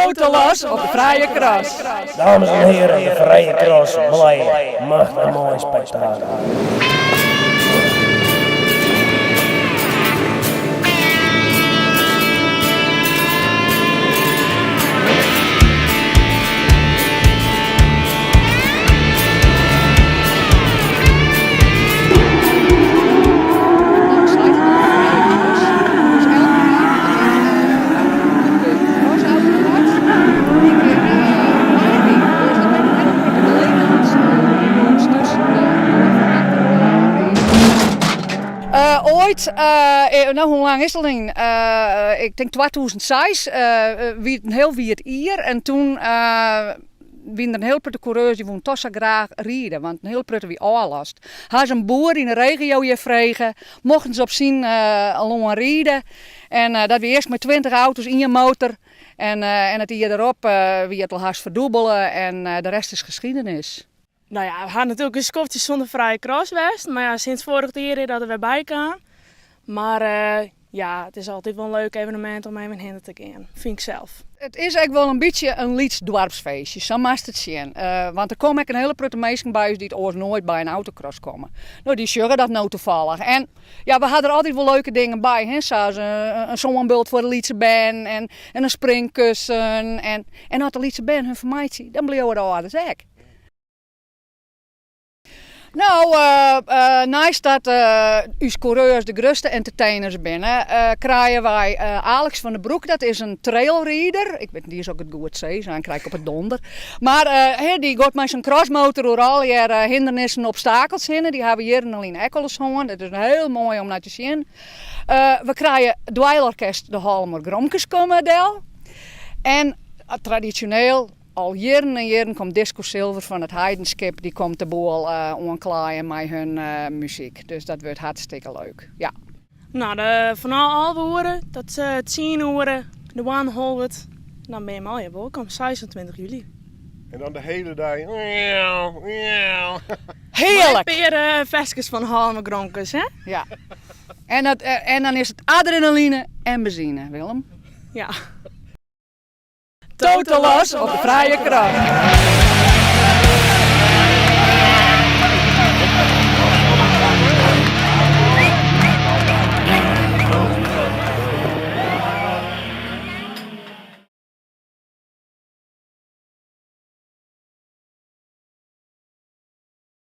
Toten los op de Vrije Cross. Dames en heren, de Vrije Cross, blij, machtig mooi spektakel. Ooit, nou hoe lang is dat dan? Ik denk 2006, wie het een heel wie het hier en toen wie er een heel prutte coureurs die woont toch graag rijden, want een heel prutte wie aanlast. Hij is een boer in de regio hier vregen, mochten ze op zien along rijden en dat we eerst met 20 auto's in je motor en het hier erop wie het al haast verdubbelen en de rest is geschiedenis. Nou ja, we gaan natuurlijk een skofje zonder Vrije Cross geweest. Maar ja, sinds vorig jaar dat we weer bij gaan. Maar ja, het is altijd wel een leuk evenement om even in te gaan. Vind ik zelf. Het is eigenlijk wel een beetje een Lieds dorpsfeestje, zo mag het zien. Want er komen een hele prutte mensen bij die het oors nooit bij een autocross komen. Nou, die zeggen dat nou toevallig. En ja, we hadden er altijd wel leuke dingen bij. Hè? Zoals een zonbult voor de Lietse band en een springkussen. En als de Lietse band hun vermijdt, dan blijven we daar dus ook. Nou, naast dat uw coureurs de grootste entertainers binnen, krijgen wij Alex van der Broek. Dat is een trailrider. Ik weet niet eens of ik het goed zei, zijn krijg ik op het donder. Maar die gaat met zijn crossmotor door al die hindernissen en obstakels heen. Die hebben we hier in Alien Ekkeles hangen. Dat is heel mooi om naar te zien. We krijgen het dweilorkest de Halmer Gromkes komen deel. En traditioneel. Al jaren en jaren komt Disco Silver van het Heidenskip, die komt de boel aanklaaien met hun muziek. Dus dat wordt hartstikke leuk, ja. Nou, van al uren, dat 10 uren, de 100, dan ben je al je welkom, 26 juli. En dan de hele dag. Heerlijk! Weer vestjes van Halme Gronkes, hè? Ja. En dan is het adrenaline en benzine, Willem. Ja. Toten los op de Vrije Cross.